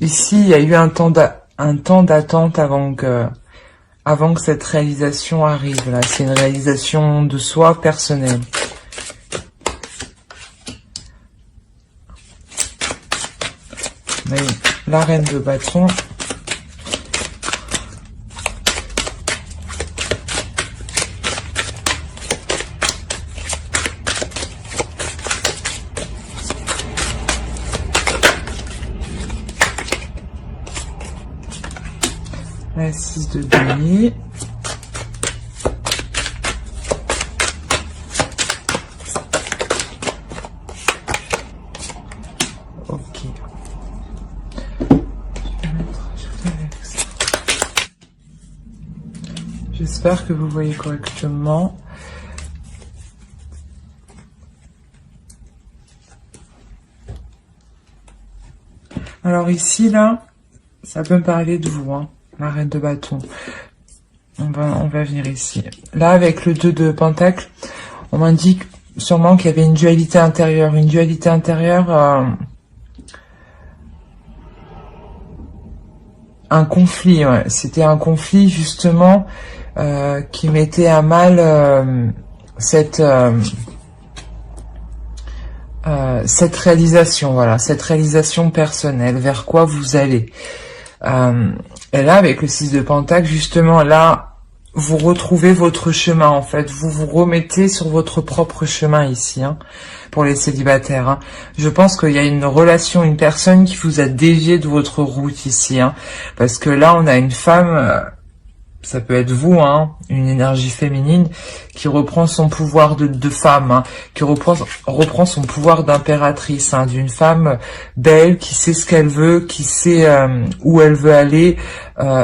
Ici, il y a eu un temps d'attente avant que cette réalisation arrive. Là, c'est une réalisation de soi personnelle. Mais la reine de bâton. La 6 de denier. Ok. J'espère que vous voyez correctement. Alors ici, là, ça peut me parler de vous, hein. La reine de bâton. On va venir ici. Là, avec le 2 de pentacle, on m'indique sûrement qu'il y avait une dualité intérieure. Une dualité intérieure, un conflit, ouais. C'était un conflit, justement, qui mettait à mal cette réalisation, voilà, cette réalisation personnelle, vers quoi vous allez. Et là, avec le 6 de pentacle, justement, là, vous retrouvez votre chemin, en fait. Vous vous remettez sur votre propre chemin ici, hein, pour les célibataires. Hein. Je pense qu'il y a une relation, une personne qui vous a dévié de votre route ici. Hein, parce que là, on a une femme, ça peut être vous, hein, une énergie féminine, qui reprend son pouvoir de femme, hein, qui reprend son pouvoir d'impératrice, hein, d'une femme belle, qui sait ce qu'elle veut, qui sait où elle veut aller,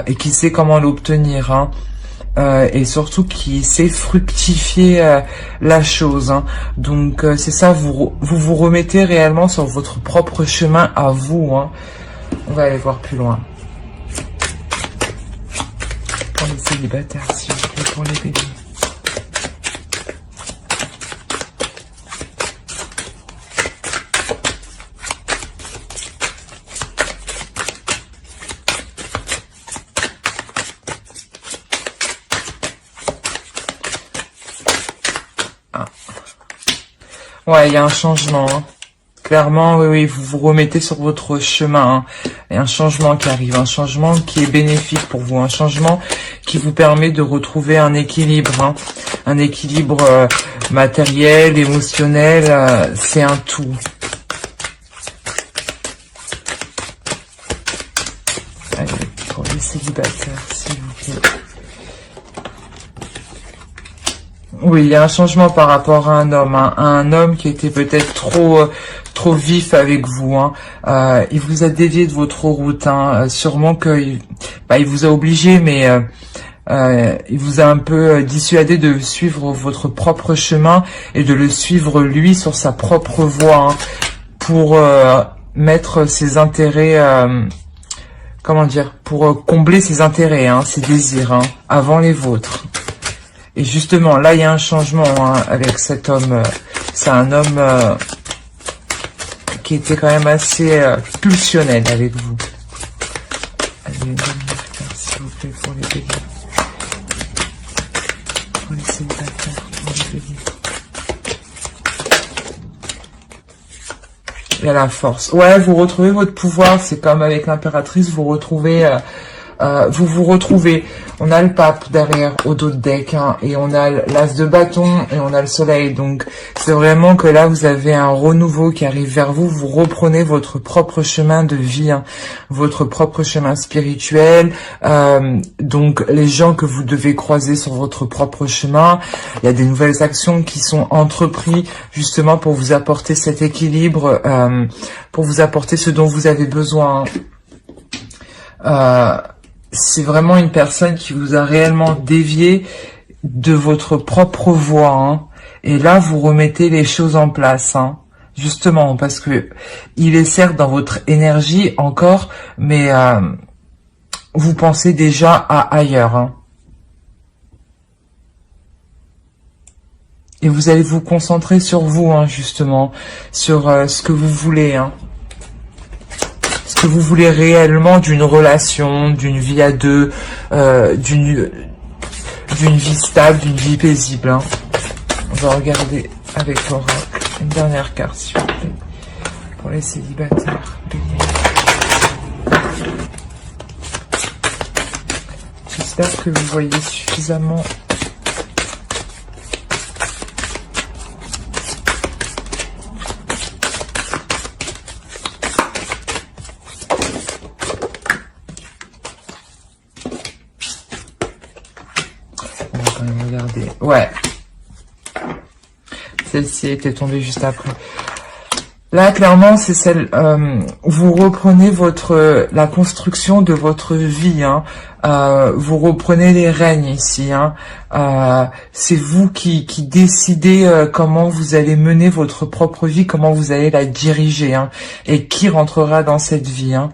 et qui sait comment l'obtenir, hein, et surtout qui sait fructifier la chose. Hein. Donc c'est ça, vous remettez réellement sur votre propre chemin à vous. Hein. On va aller voir plus loin. Pour les célibataires, s'il vous plaît, pour les béliers. Ah. Ouais, il y a un changement, hein. Clairement, oui, vous vous remettez sur votre chemin. Hein. Il y a un changement qui arrive, un changement qui est bénéfique pour vous, un changement qui vous permet de retrouver un équilibre. Hein. Un équilibre matériel, émotionnel, c'est un tout. Allez, pour les célibataires, s'il vous plaît. Oui, il y a un changement par rapport à un homme, hein, à un homme qui était peut-être trop vif avec vous. Hein. Il vous a dévié de votre route. Hein. Sûrement que il vous a obligé, mais il vous a un peu dissuadé de suivre votre propre chemin et de le suivre lui sur sa propre voie, hein, pour mettre ses intérêts, comment dire, pour combler ses intérêts, hein, ses désirs, hein, avant les vôtres. Et justement, là, il y a un changement, hein, avec cet homme. C'est un homme qui était quand même assez pulsionnel avec vous. Allez, une bonne carte, s'il vous plaît, pour les béliers. Pour les célibataires, pour les béliers. Il y a la force. Ouais, vous retrouvez votre pouvoir. C'est comme avec l'impératrice, vous retrouvez... vous retrouvez. On a le pape derrière au dos de deck, hein, et on a l'as de bâton et on a le soleil. Donc c'est vraiment que là vous avez un renouveau qui arrive vers vous. Vous reprenez votre propre chemin de vie, hein, votre propre chemin spirituel. Donc les gens que vous devez croiser sur votre propre chemin, il y a des nouvelles actions qui sont entreprises justement pour vous apporter cet équilibre, pour vous apporter ce dont vous avez besoin. C'est vraiment une personne qui vous a réellement dévié de votre propre voie, hein. Et là, vous remettez les choses en place, hein. Justement, parce que il est certes dans votre énergie encore, mais vous pensez déjà à ailleurs, hein. Et vous allez vous concentrer sur vous, hein, justement, sur ce que vous voulez, hein. que vous voulez réellement d'une relation, d'une vie à deux, d'une vie stable, d'une vie paisible. Hein. On va regarder avec l'oracle une dernière carte, s'il vous plaît, pour les célibataires. J'espère que vous voyez suffisamment. On va quand même regarder. Ouais. Celle-ci était tombée juste après. Là, clairement, c'est celle. Vous reprenez la construction de votre vie. Hein. Vous reprenez les rênes ici. Hein. C'est vous qui décidez comment vous allez mener votre propre vie, comment vous allez la diriger, hein, et qui rentrera dans cette vie. Hein.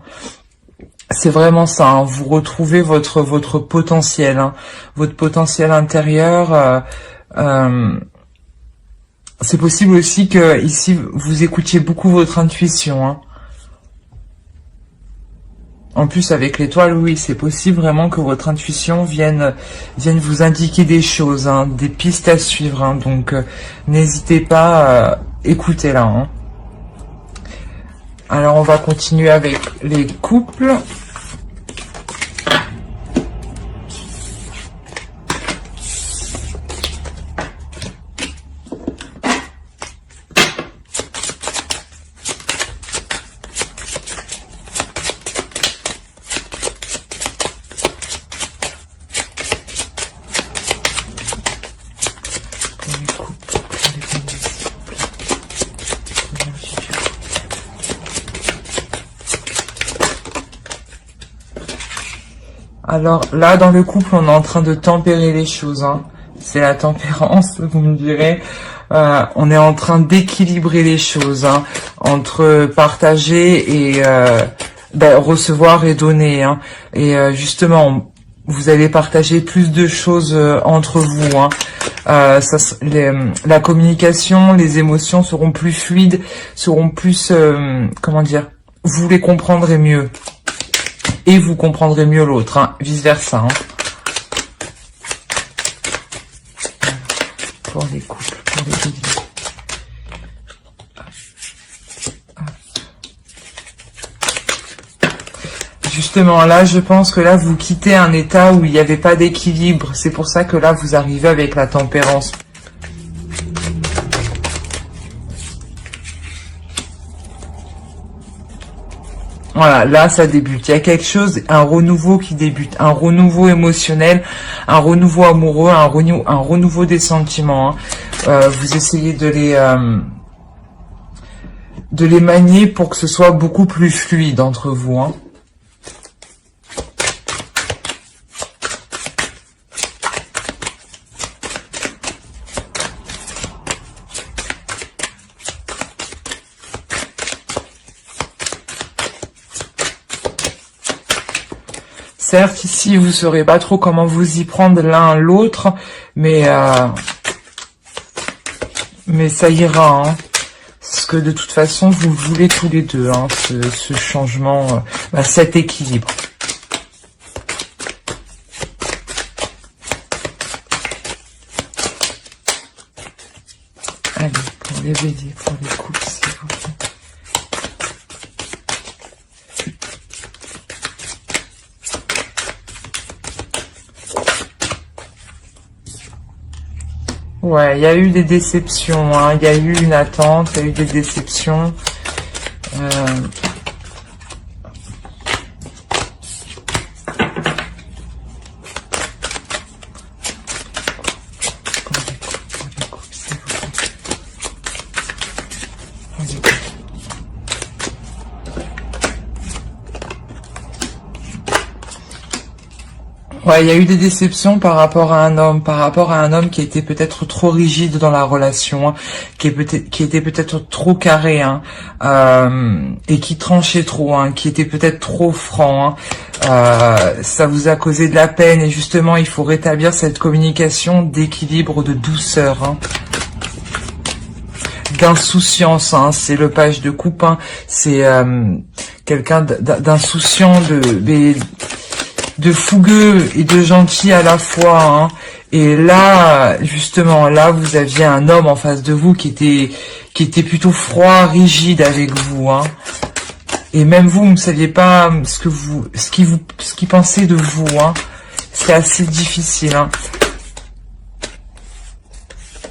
C'est vraiment ça. Hein. Vous retrouvez votre potentiel, hein, votre potentiel intérieur. C'est possible aussi que ici vous écoutiez beaucoup votre intuition. Hein. En plus avec l'étoile, oui, c'est possible vraiment que votre intuition vienne vous indiquer des choses, hein, des pistes à suivre. Hein. Donc n'hésitez pas, écoutez-la. Hein. Alors on va continuer avec les couples. Alors là, dans le couple, on est en train de tempérer les choses. Hein. C'est la tempérance, vous me direz. On est en train d'équilibrer les choses, hein, entre partager et recevoir et donner. Hein. Et justement, vous allez partager plus de choses entre vous. Hein. La communication, les émotions seront plus fluides, seront plus, comment dire, vous les comprendrez mieux. Et vous comprendrez mieux l'autre, hein, vice-versa. Hein. Pour les couples, pour les béliers. Justement, là, je pense que là, vous quittez un état où il n'y avait pas d'équilibre. C'est pour ça que là, vous arrivez avec la tempérance. Voilà, là, ça débute. Il y a quelque chose, un renouveau qui débute, un renouveau émotionnel, un renouveau amoureux, un renouveau des sentiments. Hein. Vous essayez de les manier pour que ce soit beaucoup plus fluide entre vous. Hein. Certes, ici, vous ne saurez pas trop comment vous y prendre l'un l'autre, mais ça ira. Hein. Parce que de toute façon, vous voulez tous les deux, hein, ce changement, cet équilibre. Allez, pour les béliers, pour les couples, s'il vous plaît. Ouais, il y a eu des déceptions, hein. Il y a eu une attente, il y a eu des déceptions. Ouais, il y a eu des déceptions par rapport à un homme, qui était peut-être trop rigide dans la relation, hein, qui était peut-être trop carré, hein, et qui tranchait trop, hein, qui était peut-être trop franc. Hein. Ça vous a causé de la peine et justement, il faut rétablir cette communication d'équilibre, de douceur. Hein. D'insouciance, hein, c'est le page de coupe, hein, c'est quelqu'un d'insouciant, de fougueux et de gentil à la fois, hein. Et là, justement, là, vous aviez un homme en face de vous qui était plutôt froid, rigide avec vous, hein. Et même vous ne saviez pas ce qu'il pensait de vous, hein. C'est assez difficile, hein.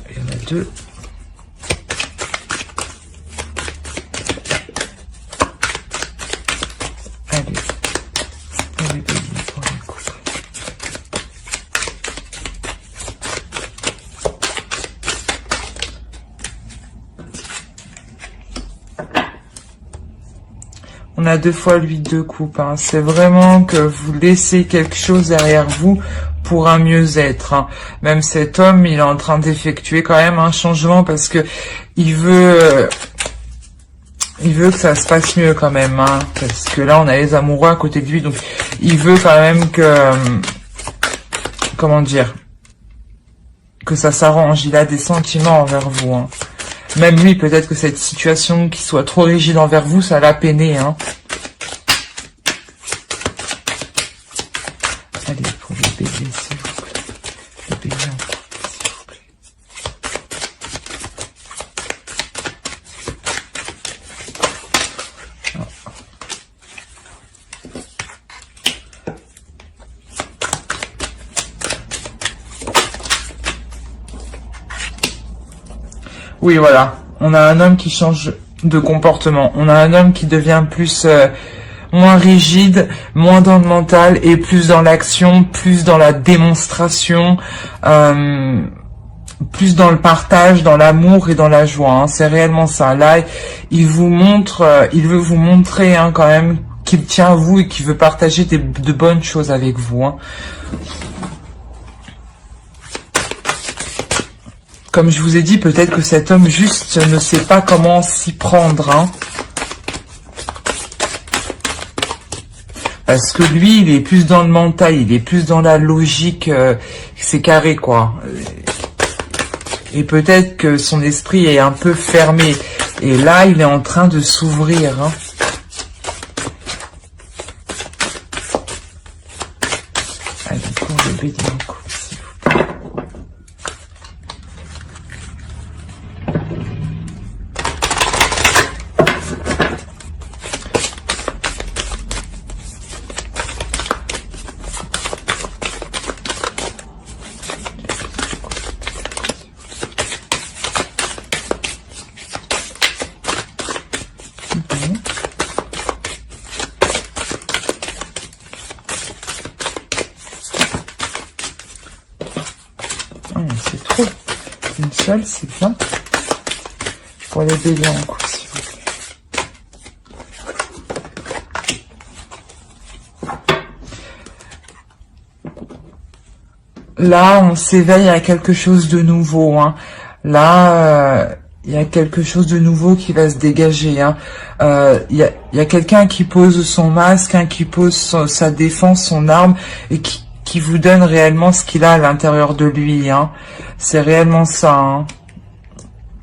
Il y en a deux. On a 2 fois le 8 de coupe, hein. C'est vraiment que vous laissez quelque chose derrière vous pour un mieux-être, hein. Même cet homme, il est en train d'effectuer quand même un changement parce que il veut que ça se passe mieux quand même, hein. Parce que là, on a les amoureux à côté de lui, donc il veut quand même que, comment dire, que ça s'arrange. Il a des sentiments envers vous, hein. Même lui, peut-être que cette situation qui soit trop rigide envers vous, ça l'a peiné, hein. Allez, pour le bébé, s'il vous plaît. Le bébé en couple, s'il vous plaît. Oui, voilà. On a un homme qui change de comportement. On a un homme qui devient plus moins rigide, moins dans le mental et plus dans l'action, plus dans la démonstration, plus dans le partage, dans l'amour et dans la joie, hein. C'est réellement ça. Là, il vous montre, il veut vous montrer, hein, quand même qu'il tient à vous et qu'il veut partager de bonnes choses avec vous, hein. Comme je vous ai dit, peut-être que cet homme juste ne sait pas comment s'y prendre, hein. Parce que lui, il est plus dans le mental, il est plus dans la logique, c'est carré, quoi. Et peut-être que son esprit est un peu fermé. Et là, il est en train de s'ouvrir, hein. Allez, pour le bébé en couple, s'il vous plaît. C'est trop. Une seule, c'est bien. Pour les bébés en couple, s'il vous plaît. Là, on s'éveille à quelque chose de nouveau, hein. Là, il y a quelque chose de nouveau qui va se dégager, hein. Il y a quelqu'un qui pose son masque, hein, qui pose sa défense, son arme, et qui vous donne réellement ce qu'il a à l'intérieur de lui, hein. C'est réellement ça, hein.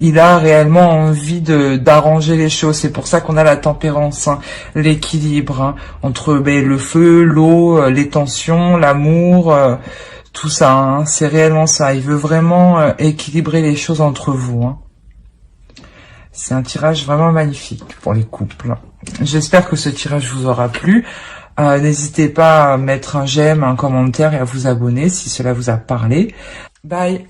Il a réellement envie d'arranger les choses. C'est pour ça qu'on a la tempérance, hein, l'équilibre, hein, entre le feu, l'eau, les tensions, l'amour, tout ça, hein. C'est réellement ça. Il veut vraiment équilibrer les choses entre vous, hein. C'est un tirage vraiment magnifique pour les couples. J'espère que ce tirage vous aura plu. N'hésitez pas à mettre un j'aime, un commentaire et à vous abonner si cela vous a parlé. Bye!